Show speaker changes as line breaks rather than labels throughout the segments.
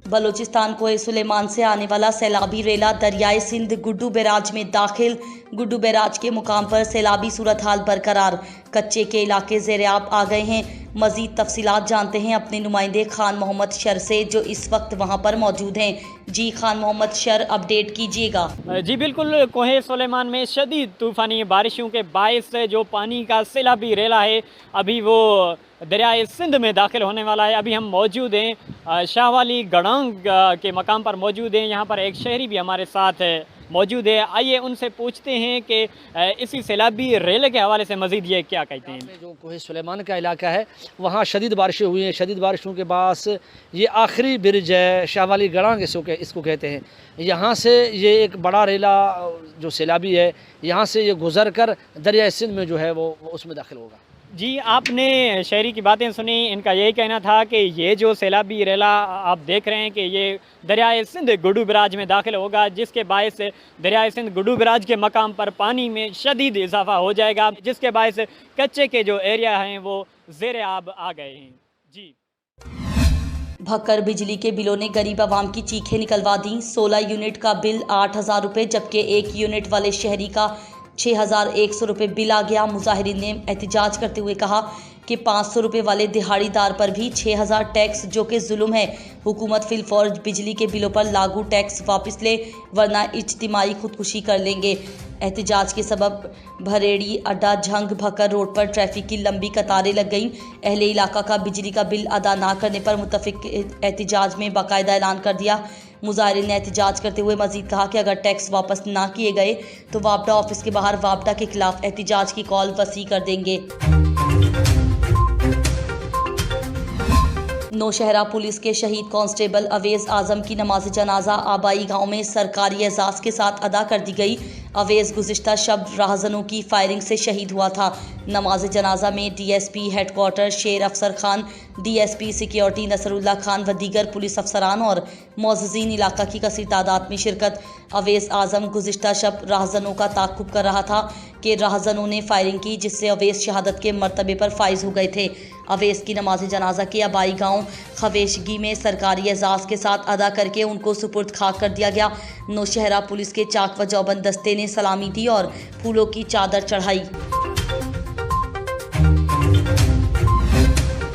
बलूचिस्तान कोहे सुलेमान से आने वाला सैलाबी रेला दरियाए सिंध गुड्डू बैराज में दाखिल। गुड्डू बैराज के मुकाम पर सैलाबी सूरत हाल बरकरार। कच्चे के इलाके ज़ेर-ए-आब आ गए हैं। मज़ीद तफसीलात जानते हैं अपने नुमाइंदे खान मोहम्मद शर से, जो इस वक्त वहां पर मौजूद हैं। जी खान मोहम्मद शर, अपडेट कीजिएगा।
जी बिल्कुल, कोहे सुलेमान में शदीद तूफ़ानी बारिशों के बायस जो पानी का सैलाबी रेला है अभी वो दरियाए सिंध में दाखिल होने वाला है। अभी हम मौजूद हैं शाहवाली गड़ांग के मकाम पर मौजूद हैं। यहाँ पर एक शहरी भी हमारे साथ मौजूद है। आइए उनसे पूछते हैं कि इसी सैलाबी रेले के हवाले से मज़ीद ये क्या कहते हैं।
जो कोहे सुलेमान का इलाका है वहाँ शदीद बारिशें हुई हैं। शदीद बारिशों के बाद ये आखिरी ब्रिज है शाहवाली गड़ांग इसको कहते हैं। यहाँ से ये एक बड़ा रेला जो सैलाबी है यहाँ से ये गुज़र कर दरिया सिंध में जो है वो उसमें दाखिल होगा।
जी, आपने शहरी की बातें सुनी। इनका यही कहना था कि ये जो सैलाबी रेला आप देख रहे हैं कि ये दरियाए सिंध गुड्डू बैराज में दाखिल होगा, जिसके बायस दरियाए सिंध गुड्डू बैराज के मकाम पर पानी में शदीद इजाफा हो जाएगा, जिसके बायस कच्चे के जो एरिया हैं वो ज़ेर-ए-आब आ गए हैं। जी,
भक्कर बिजली के बिलों ने गरीब आवाम की चीखें निकलवा दी। 16 यूनिट का बिल 8,000 रुपये, जबकि 1 यूनिट वाले शहरी का 6,100 रुपये बिल आ गया। मुजाहिरीन ने एहतजाज करते हुए कहा कि 500 रुपये वाले दिहाड़ीदार पर भी 6,000 टैक्स, जो कि जुल्म है। हुकूमत फिलफौर बिजली के बिलों पर लागू टैक्स वापस ले, वरना इज्तिमाई खुदकुशी कर लेंगे। एहतजाज के सबब भरेड़ी अड्डा झंग भक्कर रोड पर ट्रैफिक की लंबी कतारें लग गईं। अहले इलाका का बिजली का बिल अदा ना करने पर मुतफिक एहतजाज में बाकायदा ऐलान कर दिया। मुजाहिरीन ने एहतजाज करते हुए मजीद कहा कि अगर टैक्स वापस ना किए गए तो वापडा ऑफिस के बाहर वापडा के खिलाफ एहतजाज की कॉल वसी कर देंगे। नौशहरा पुलिस के शहीद कांस्टेबल अवेज आजम की नमाज जनाजा आबाई गांव में सरकारी एजाज़ के साथ अदा कर दी गई। अवेज गुज़िश्ता शब राहजनों की फायरिंग से शहीद हुआ था। नमाज जनाजा में DSP headquarter Sher Afsar Khan, DSP security Nasrullah Khan व दीगर पुलिस अफसरान और मौज़ज़ीन इलाका की कसीर तादाद में शिरकत। अवेज आजम गुज़िश्ता शब राहजनों का ताक़ुब कर रहा था कि राहजनों ने फायरिंग की, जिससे अवेज शहादत के मर्तबे पर फाइज हो गए थे। अवेज की नमाज जनाजा के आबाई गाँव खवेशगी में सरकारी एजाज़ के साथ अदा करके उनको सुपुर्द खाक कर दिया गया। नौशहरा पुलिस के चाक व चौबंद दस्ते ने सलामी दी और फूलों की चादर चढ़ाई।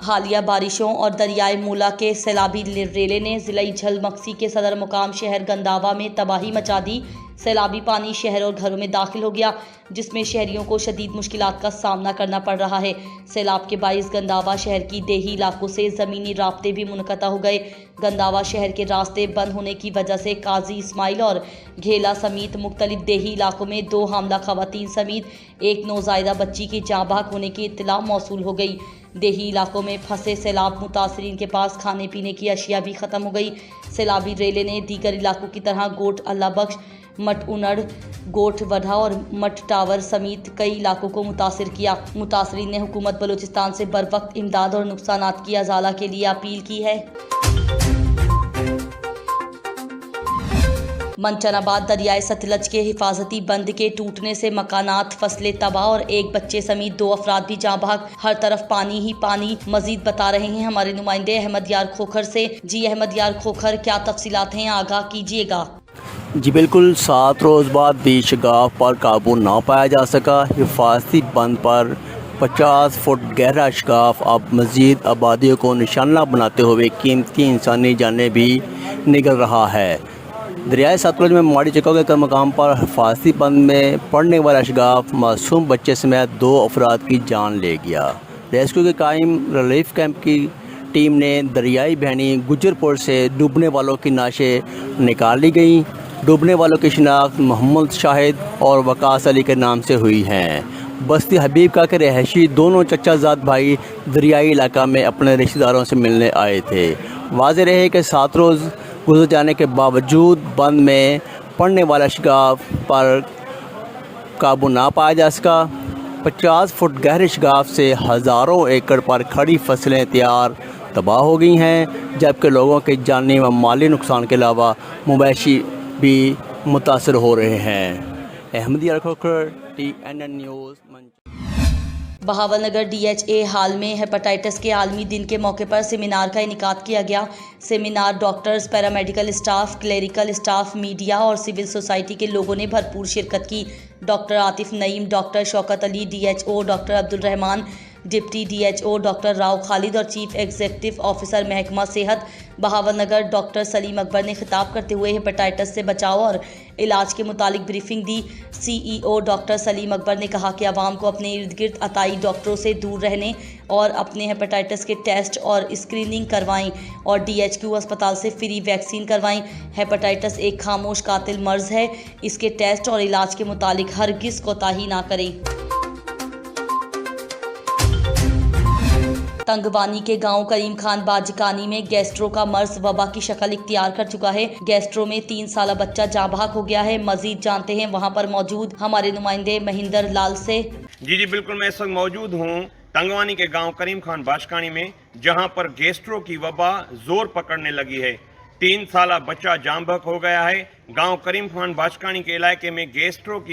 हालिया बारिशों और दरियाए मूला के सैलाबी रेले ने ज़िला झलमक्सी के सदर मुकाम शहर गंदावा में तबाही मचा दी। सैलाबी पानी शहर और घरों में दाखिल हो गया, जिसमें शहरियों को शदीद मुश्किलात का सामना करना पड़ रहा है। सैलाब के बाइस गंदावा शहर की देही इलाकों से ज़मीनी राब्ते भी मुनक़ता हो गए। गंदावा शहर के रास्ते बंद होने की वजह से काजी इस्माइल और घेला समेत मुख्तलिफ देही इलाकों में 2 हामला ख़वातीन समेत 1 नौज़ायदा बच्ची की जाँ बहक होने की इत्तला मौसूल हो गई। देही इलाकों में फंसे सैलाब मुतासरीन के पास खाने पीने की अशिया भी ख़त्म हो गई। सैलाबी रेले ने दीगर इलाकों की तरह गोट अल्लाह बख्श, मठ उनड़, गोट वढ़ा और मठ टावर समेत कई इलाकों को मुतासिर किया। मुतासरीन ने हुकूमत बलूचिस्तान से बर वक्त इमदाद और नुकसानात की अजाला के लिए अपील की है। मंचनाबाद दरियाए सतलज के हिफाजती बंद के टूटने से मकानात, फसलें तबाह और 1 बच्चे समेत 2 अफराद भी जाँ बहक। हर तरफ पानी ही पानी। मजीद बता रहे हैं हमारे नुमाइंदे अहमद यार खोखर से। जी अहमद यार खोखर, क्या तफसीलात हैं, आगाह कीजिएगा।
जी बिल्कुल, 7 रोज़ बाद भी शगाफ पर काबू ना पाया जा सका। हिफाजती बंद पर 50 फुट गहरा शगाफ अब मज़ीद आबादियों को निशाना बनाते हुए कीमती इंसानी जानें भी निगल रहा है। दरियाए सतलुज में माड़ी चक्का के मकाम पर हिफाजती बंद में पड़ने वाला शगाफ मासूम बच्चे समेत 2 अफराद की जान ले गया। रेस्क्यू के कायम रिलीफ कैंप की टीम ने दरियाई बहनी गुजरपुर से डूबने वालों की नाशें निकाल ली गई। डूबने वालों की शिनाख्त मोहम्मद शाहिद और वकास अली के नाम से हुई हैं। बस्ती हबीब का के रहायशी दोनों चचाजाद भाई दरियाई इलाका में अपने रिश्तेदारों से मिलने आए थे। वाज़ेह रहे कि 7 रोज़ गुजर जाने के बावजूद बंद में पड़ने वाला शगाफ पर काबू ना पाया जा सका। 50 फुट गहरे शगाफ से हज़ारों एकड़ पर खड़ी फसलें तैयार तबाह हो गई हैं, जबकि लोगों के जानी व माली नुकसान के अलावा मवेशी भी मुतासर हो रहे हैं। अहमद यार Khokhar, TNN news.
Bahawalnagar DHA हाल में हेपेटाइटिस के आलमी दिन के मौके पर सेमिनार का इनेकाद किया गया। Seminar doctors, paramedical staff, clerical staff, media और सिविल सोसाइटी के लोगों ने भरपूर शिरकत की। Doctor Atif Naeem, doctor Shaukat Ali DHO, doctor Abdul Rahman deputy DHO, doctor Rao Khalid और चीफ एग्जीक्यूटिव ऑफिसर महकमा सेहत बहावलनगर डॉक्टर सलीम अकबर ने खिताब करते हुए हेपेटाइटिस से बचाव और इलाज के मुतालिक ब्रीफिंग दी। CEO डॉक्टर सलीम अकबर ने कहा कि आवाम को अपने इर्द गिर्द अताई डॉक्टरों से दूर रहने और अपने हेपेटाइटिस के टेस्ट और स्क्रीनिंग करवाएं और DHQ अस्पताल से फ्री वैक्सीन करवाएं। हेपेटाइटिस एक खामोश कातिल मर्ज है, इसके टेस्ट और इलाज के मुतालिक हरगिज़ कोताही ना करें। तंगवानी के गांव करीम खान बाजिकानी में गैस्ट्रो का मर्ज वबा की शक्ल इख्तियार कर चुका है। गैस्ट्रो में 3 साल बच्चा जाँ बहक हो गया है। मजीद जानते हैं वहां पर मौजूद हमारे नुमाइंदे महिंदर लाल से।
जी बिल्कुल, मैं इस वक्त मौजूद हूँ तंगवानी के गांव करीम खान बाजकानी में, जहां पर गैस्ट्रो की वबा जोर पकड़ने लगी है। 3 साल बच्चा जाँ बहक हो गया है। गांव करीम खान बाजकानी के इलाके में गैस्ट्रो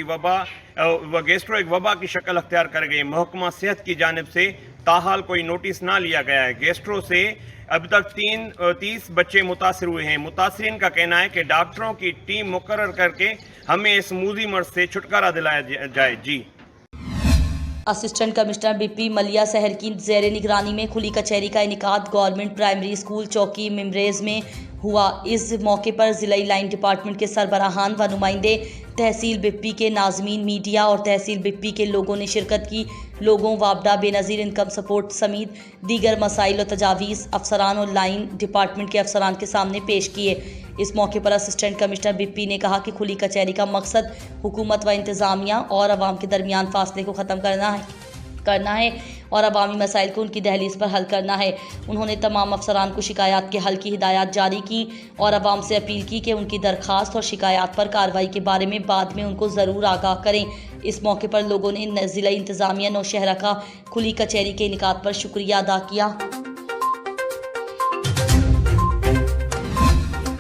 एक वबा की शक्ल अख्तियार कर गई। महकमा सेहत की जानिब से ताहाल कोई नोटिस ना लिया गया है। गैस्ट्रो से अब तक 30 बच्चे मुतासिर हुए हैं। मुतासिरीन का कहना है कि डॉक्टरों की टीम मुकर्रर करके हमें इस मूजी मर्ज से छुटकारा दिलाया जाए। जी।
असिस्टेंट कमिश्नर BP मलिया शहर की ज़ेर निगरानी में खुली कचहरी का इनेकाद गवर्नमेंट प्राइमरी स्कूल चौकी मिमरेज में हुआ। इस मौके पर ज़िला लाइन डिपार्टमेंट के सरबराहान व नुमाइंदे, तहसील BP के नाज़मीन, मीडिया और तहसील BP के लोगों ने शिरकत की। लोगों वापडा, बेनज़ीर इनकम सपोर्ट समेत दीगर मसाइल और तजावीज़ अफसरान और लाइन डिपार्टमेंट के अफसरान के सामने पेश किए। इस मौके पर असिस्टेंट कमिश्नर BP ने कहा कि खुली कचहरी का मकसद हुकूमत व इंतज़ामिया और अवाम के दरमियान फासले को ख़त्म करना है और अवामी मसाइल को उनकी दहलीज पर हल करना है। उन्होंने तमाम अफसरान को शिकायत के हल की हिदायत जारी की और अवाम से अपील की कि उनकी दरख्वास्त और शिकायत पर कार्रवाई के बारे में बाद में उनको ज़रूर आगाह करें। इस मौके पर लोगों ने ज़िला इंतज़ामिया नौशहरा का खुली कचहरी के इनेकाद पर शुक्रिया अदा किया।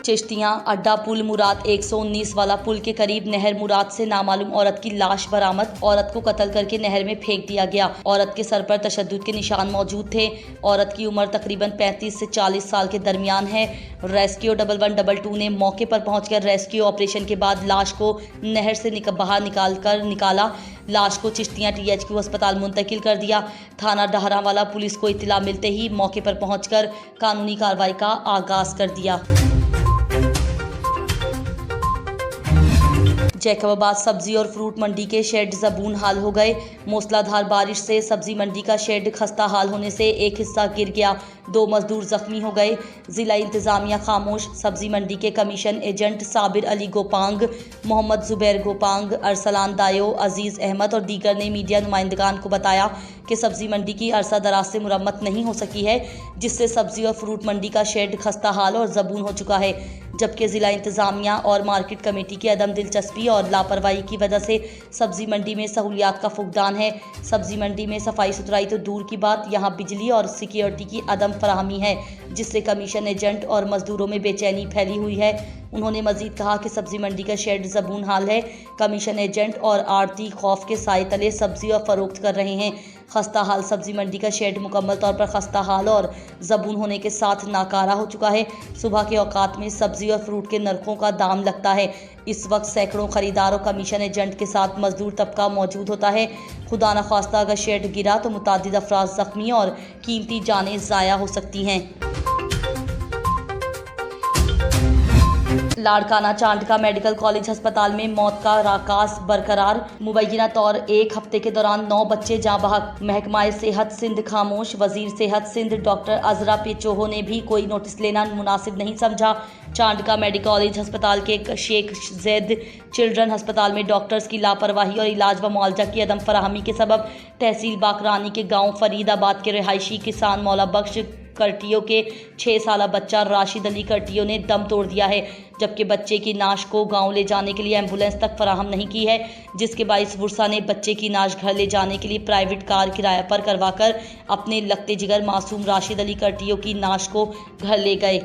चिश्तियाँ अड्डा पुल मुराद 119 वाला पुल के करीब नहर मुराद से नामालूम औरत की लाश बरामद। औरत को कत्ल करके नहर में फेंक दिया गया। औरत के सर पर तशद्दुद के निशान मौजूद थे। औरत की उम्र तकरीबन 35 से 40 साल के दरमियान है। रेस्क्यू 1122 ने मौके पर पहुंचकर रेस्क्यू ऑपरेशन के बाद लाश को नहर से बाहर निकाला। लाश को चिश्तियाँ THQ अस्पताल मुंतकिल कर दिया। थाना डहरावाला पुलिस को इत्तला मिलते ही मौके पर पहुंचकर कानूनी कार्रवाई का आगाज कर दिया। जैकबाबाद सब्जी और फ्रूट मंडी के शेड ज़बून हाल हो गए। मूसलाधार बारिश से सब्जी मंडी का शेड खस्ता हाल होने से एक हिस्सा गिर गया। 2 मजदूर जख्मी हो गए। ज़िला इंतज़ामिया खामोश। सब्जी मंडी के कमीशन एजेंट साबिर अली गोपांग, मोहम्मद ज़ुबैर गोपांग, अरसलान दायो, अजीज़ अहमद और दीगर ने मीडिया नुमाइंदगान को बताया कि सब्जी मंडी की अरसा दराज से मुरम्मत नहीं हो सकी है, जिससे सब्जी और फ्रूट मंडी का शेड खस्ता हाल और ज़बून हो चुका है। जबकि ज़िला इंतज़ामिया और मार्केट कमेटी की अदम दिलचस्पी और लापरवाही की वजह से सब्जी मंडी में सहूलियात का फुकदान है। सब्जी मंडी में सफाई सुथराई तो दूर की बात, यहाँ बिजली और सिक्योरिटी की अदम फराहमी है, जिससे कमीशन एजेंट और मजदूरों में बेचैनी फैली हुई है। उन्होंने मजीद कहा कि सब्जी मंडी का शेड ज़बून हाल है। कमीशन एजेंट और आड़ती खौफ के साए तले सब्जी और फरोख्त कर रहे हैं। खस्ता हाल सब्जी मंडी का शेड मुकम्मल तौर पर खस्ता हाल और ज़बून होने के साथ नाकारा हो चुका है। सुबह के औकात में सब्जी और फ्रूट के नरखों का दाम लगता है। इस वक्त सैकड़ों खरीदार और कमीशन एजेंट के साथ मजदूर तबका मौजूद होता है। खुदा न खास्ता अगर शेड गिरा तो मुतादिद अफराद जख्मी और कीमती जानें ज़ाया हो सकती हैं। लाड़काना चांडका मेडिकल कॉलेज अस्पताल में मौत का राकास बरकरार। मुबैना तौर 1 हफ्ते के दौरान 9 बच्चे जाँ बहक। महकमा सेहत सिंध खामोश। वजीर सेहत सिंध डॉक्टर अजरा पेचोहो ने भी कोई नोटिस लेना मुनासिब नहीं समझा। चांडका मेडिकल कॉलेज अस्पताल के शेख जैद चिल्ड्रन अस्पताल में डॉक्टर्स की लापरवाही और इलाज व मुआवजा की अदम फराहमी के सबब तहसील बाकरानी के गाँव फरीदाबाद के रिहायशी किसान मौला बख्श कर्टियो के 6 साल बच्चा राशिद अली कर्टियो ने दम तोड़ दिया है, जबकि बच्चे की नाश को गांव ले जाने के लिए एम्बुलेंस तक फराहम नहीं की है, जिसके बाइस बुरसा ने बच्चे की नाश घर ले जाने के लिए प्राइवेट कार किराए पर करवाकर अपने लगते जिगर मासूम राशिद अली कर्टियो की नाश को घर ले गए।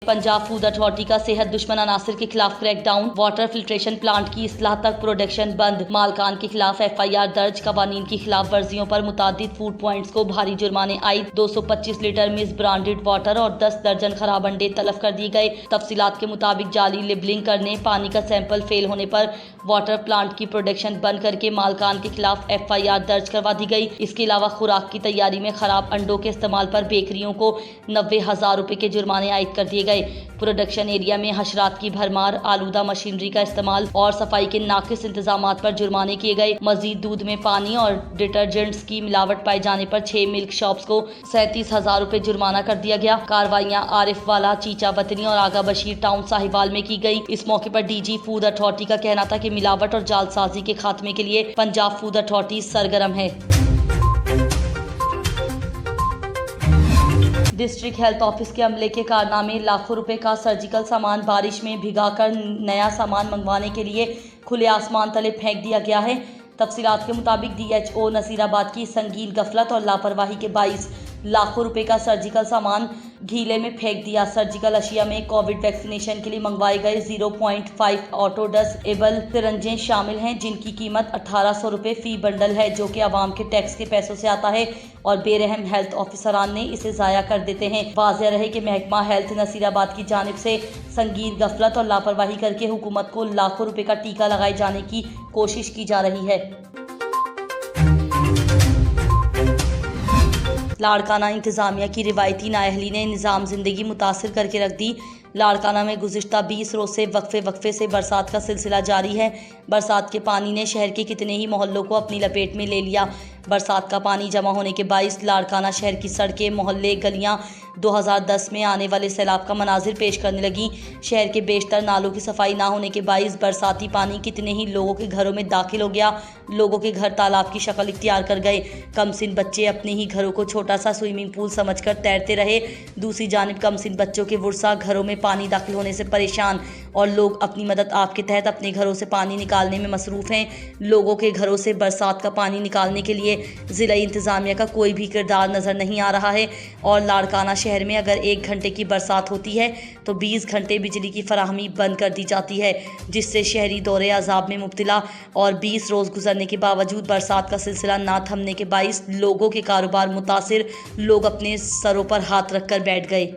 पंजाब फूड अथॉरिटी का सेहत दुश्मन अनासर के खिलाफ क्रैकडाउन, वाटर फिल्ट्रेशन प्लांट की इस्लाह तक प्रोडक्शन बंद, मालकान के खिलाफ FIR दर्ज, कवानीन की खिलाफ वर्जियों पर मुतादिद फूड पॉइंट्स को भारी जुर्माने आयद, 225 लीटर मिस ब्रांडेड वाटर और 10 दर्जन खराब अंडे तलब कर दिए गए। तफसीलात के मुताबिक जाली लेबलिंग करने, पानी का सैंपल फेल होने पर वाटर प्लांट की प्रोडक्शन बंद करके मालकान के खिलाफ FIR दर्ज करवा दी गई। इसके अलावा खुराक की तैयारी में खराब अंडों के इस्तेमाल पर बेकरियों को 90,000 रुपए के जुर्माने आयद कर दिए गए। प्रोडक्शन एरिया में हशरात की भरमार, आलूदा मशीनरी का इस्तेमाल और सफाई के नाकिस इंतजामात पर जुर्माने किए गए। मजीद दूध में पानी और डिटर्जेंट्स की मिलावट पाए जाने पर 6 मिल्क शॉप्स को 37,000 रुपए जुर्माना कर दिया गया। कार्रवाइयां आरिफ वाला, चीचा वतनी और आगा बशीर टाउन साहिवाल में की गई। इस मौके पर DG फूड अथॉरिटी का कहना था कि मिलावट और जालसाजी के खात्मे के लिए पंजाब फूड अथॉरिटी सरगर्म है। डिस्ट्रिक्ट हेल्थ ऑफिस के अमले के कारनामे, लाखों रुपए का सर्जिकल सामान बारिश में भिगाकर नया सामान मंगवाने के लिए खुले आसमान तले फेंक दिया गया है। तफसीलात के मुताबिक DHO नसीराबाद की संगीन गफलत और लापरवाही के बाइस लाखों रुपए का सर्जिकल सामान घीले में फेंक दिया। सर्जिकल अशिया में कोविड वैक्सीनेशन के लिए मंगवाए गए 0.5 ऑटोडसेबल सिरंजें शामिल हैं, जिनकी कीमत 1800 रुपए फी बंडल है, जो कि आवाम के टैक्स के पैसों से आता है और बेरहम हेल्थ ऑफिसरान ने इसे ज़ाया कर देते हैं। वाज़ेह रहे कि महकमा हेल्थ नसीराबाद की जानिब से संगीन गफलत और लापरवाही करके हुकूमत को लाखों रुपए का टीका लगाए जाने की कोशिश की जा रही है। लाड़काना इंतज़ामिया की रिवायती नाअहली ने निज़ाम ज़िंदगी मुतासिर करके रख दी। लाड़काना में गुज़िश्ता 20 रोज़ से वक्फे से बरसात का सिलसिला जारी है। बरसात के पानी ने शहर के कितने ही मोहल्लों को अपनी लपेट में ले लिया। बरसात का पानी जमा होने के बाइस लाड़काना शहर की सड़कें, मोहल्ले, गलियां 2010 में आने वाले सैलाब का मनाजिर पेश करने लगी। शहर के बेशतर नालों की सफाई ना होने के बाइस बरसाती पानी कितने ही लोगों के घरों में दाखिल हो गया। लोगों के घर तालाब की शक्ल इख्तियार कर गए। कमसिन बच्चे अपने ही घरों को छोटा सा स्विमिंग पूल समझकर तैरते रहे। दूसरी जानिब कमसिन बच्चों के वुरसा घरों में पानी दाखिल होने से परेशान और लोग अपनी मदद आप के तहत अपने घरों से पानी निकालने में मसरूफ़ हैं। लोगों के घरों से बरसात का पानी निकालने के लिए ज़िला इंतज़ामिया का कोई भी किरदार नज़र नहीं आ रहा है और लाड़काना शहर में अगर 1 घंटे की बरसात होती है तो 20 घंटे बिजली की फराहमी बंद कर दी जाती है, जिससे शहरी दौरे अजाब में मुब्तला और 20 रोज़ गुजरने के बावजूद बरसात का सिलसिला ना थमने के बाइस लोगों के कारोबार मुतासिर, लोग अपने सरों पर हाथ रखकर बैठ गए।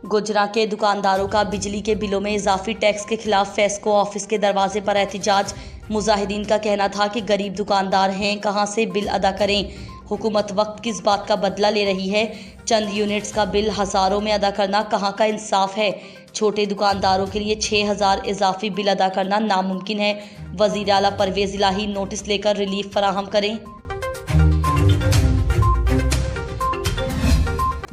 गुजरा के दुकानदारों का बिजली के बिलों में इजाफी टैक्स के खिलाफ फेस्को ऑफिस के दरवाजे पर एहतिजाज। मुजाहिदीन का कहना था कि गरीब दुकानदार हैं, कहां से बिल अदा करें। हुकूमत वक्त किस बात का बदला ले रही है। चंद यूनिट्स का बिल हज़ारों में अदा करना कहां का इंसाफ है। छोटे दुकानदारों के लिए 6000 इजाफी बिल अदा करना नामुमकिन है। वज़ीर आला परवेज़ इलाही नोटिस लेकर रिलीफ फराहम करें।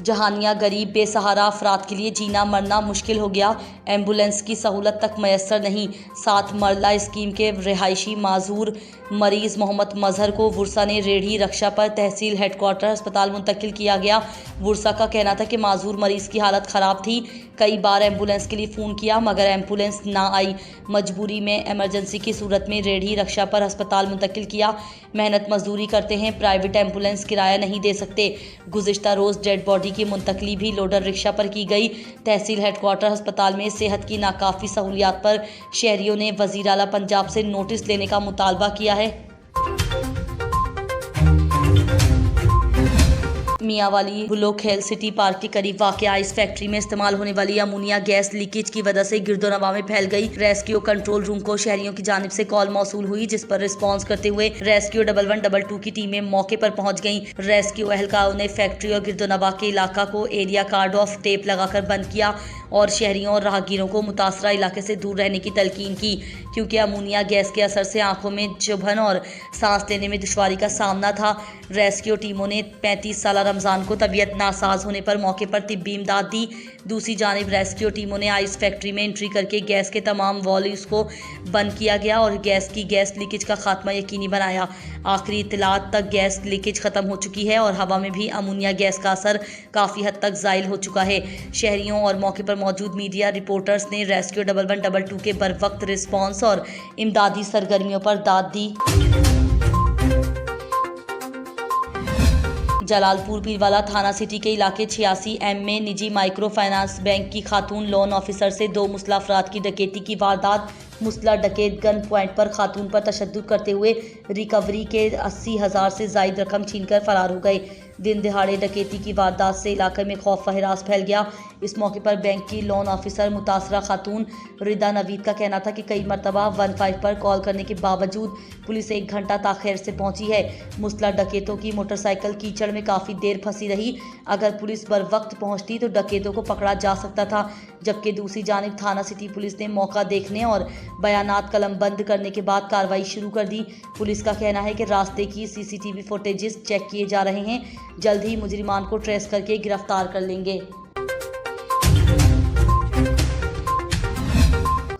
जहानिया गरीब बेसहारा अफराद के लिए जीना मरना मुश्किल हो गया। एम्बुलेंस की सहूलत तक मैसर नहीं। 7 मरला स्कीम के रिहायशी माजूर मरीज़ मोहम्मद मजहर को वुरसा ने रेढ़ी रक्षा पर तहसील हेडक्वार्टर अस्पताल मुंतकिल किया गया। वुरसा का कहना था कि माजूर मरीज़ की हालत ख़राब थी। कई बार एम्बुलेंस के लिए फ़ोन किया मगर एम्बुलेंस ना आई। मजबूरी में इमरजेंसी की सूरत में रेढ़ी रक्षा पर अस्पताल मुंतकिल किया। मेहनत मजदूरी करते हैं, प्राइवेट एम्बुलेंस किराया नहीं दे सकते। गुज़िश्ता रोज़ डेड बॉडी की मुंतकली भी लोडर रिक्शा पर की गई। तहसील हेडक्वार्टर अस्पताल में सेहत की नाकाफ़ी सहूलियात पर शहरियों ने वज़ीर आला पंजाब से नोटिस लेने का मुतालबा किया है। मियांवाली बुलो खेल सिटी पार्क के करीब वाक़या आइस फैक्ट्री में इस्तेमाल होने वाली अमोनिया गैस लीकेज की वजह से गिरदोनवा में फैल गई। रेस्क्यू कंट्रोल रूम को शहरियों की जानिब से कॉल मौसूल हुई, जिस पर रिस्पांस करते हुए रेस्क्यू 1112 की टीमें मौके पर पहुंच गईं। रेस्क्यू एहलकारों ने फैक्ट्री और गिरदोनवा के इलाका को एरिया कार्ड ऑफ टेप लगाकर बंद किया और शहरियों और राहगीरों को मुतासरा इलाके से दूर रहने की तलकीन की, क्योंकि अमोनिया गैस के असर से आंखों में चुभन और सांस लेने में दुश्वारी का सामना था। रेस्क्यू टीमों ने 35 साल रमज़ान को तबीयत नासाज होने पर मौके पर तिब्बी इमदाद दी। दूसरी जानिब रेस्क्यू टीमों ने आइस फैक्ट्री में एंट्री करके गैस के तमाम वॉल्व्स को बंद किया गया और गैस लीकेज का खात्मा यकीनी बनाया। आखिरी इत्तलात तक गैस लीकेज ख़त्म हो चुकी है और हवा में भी अमोनिया गैस का असर काफ़ी हद तक ज़ाइल हो चुका है। शहरियों और मौके पर मौजूद मीडिया रिपोर्टर्स ने रेस्क्यू 1112 के बर वक्त रिस्पॉन्स और इमदादी सरगर्मियों पर दाद दी। जलालपुर पीरवाला थाना सिटी के इलाके 86M में निजी माइक्रो फाइनेंस बैंक की खातून लोन ऑफिसर से 2 मुस्लिम अफराद की डकैती की वारदात। मुस्लिम डकैत गन पॉइंट पर खातून पर तशद्दुद करते हुए रिकवरी के 80,000 से जायद रकम छीनकर फरार हो गए। दिन दिहाड़े डकैती की वारदात से इलाके में खौफ व हिरास फैल गया। इस मौके पर बैंक की लोन ऑफिसर मुतासरा खातून रिदा नवीद का कहना था कि कई मरतबा 15 पर कॉल करने के बावजूद पुलिस 1 घंटा ताख़ीर से पहुंची है। मुस्लिम डकैतों की मोटरसाइकिल कीचड़ में काफ़ी देर फंसी रही। अगर पुलिस बर वक्त पहुंचती तो डकैतों को पकड़ा जा सकता था, जबकि दूसरी जानिब थाना सिटी पुलिस ने मौका देखने और बयानात कलमबंद करने के बाद कार्रवाई शुरू कर दी। पुलिस का कहना है कि रास्ते की CCTV फुटेजेस चेक किए जा रहे हैं। जल्द ही मुजरिमान को ट्रेस करके गिरफ्तार कर लेंगे।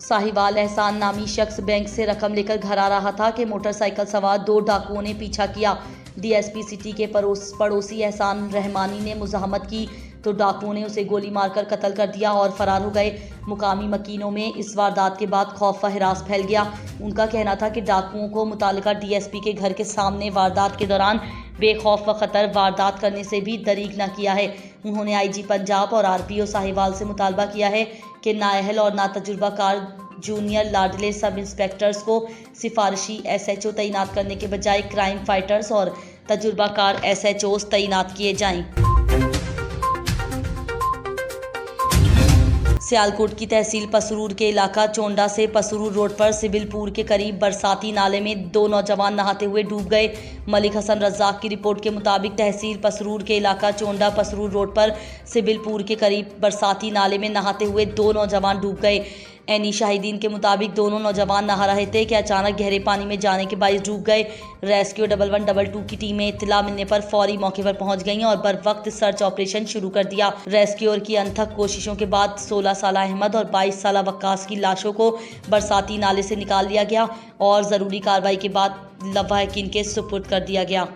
साहिवाल एहसान नामी शख्स बैंक से रकम लेकर घर आ रहा था कि मोटरसाइकिल सवार 2 डाकुओं ने पीछा किया। DSP सिटी के पड़ोसी एहसान रहमानी ने मुज़ाहमत की तो डाकुओं ने उसे गोली मारकर कत्ल कर दिया और फरार हो गए। मुकामी मकीनों में इस वारदात के बाद खौफ व हिरास फैल गया। उनका कहना था कि डाकुओं को मुतालिका DSP के घर के सामने वारदात के दौरान बेखौफ व ख़तर वारदात करने से भी दरीग न किया है। उन्होंने IG पंजाब और RPO साहिवाल से मुतालबा किया है कि नाअहल और नातजुर्बाकार जूनियर लाडले सब इंस्पेक्टर्स को सिफारिशी SHO तैनात करने के बजाय क्राइम फाइटर्स और तजुर्बाकार SHOs तैनात किए जाएं। सियालकोट की तहसील पसरूर के इलाका चोंडा से पसरूर रोड पर सिविलपुर के करीब बरसाती नाले में 2 नौजवान नहाते हुए डूब गए। मलिक हसन रज़ाक की रिपोर्ट के मुताबिक तहसील पसरूर के इलाका चोंडा पसरूर रोड पर सिविलपुर के करीब बरसाती नाले में नहाते हुए 2 नौजवान डूब गए। एनी शाहिदीन के मुताबिक दोनों नौजवान नहा रहे थे कि अचानक गहरे पानी में जाने के बायस डूब गए। रेस्क्यू 1122 की टीमें इत्तला मिलने पर फौरी मौके पर पहुंच गईं और बर वक्त सर्च ऑपरेशन शुरू कर दिया। रेस्क्यूअर की अनथक कोशिशों के बाद 16 साला अहमद और 22 साला वक्कास की लाशों को बरसाती नाले से निकाल लिया गया और ज़रूरी कार्रवाई के बाद लवाहकीन के सुपुर्द कर दिया गया।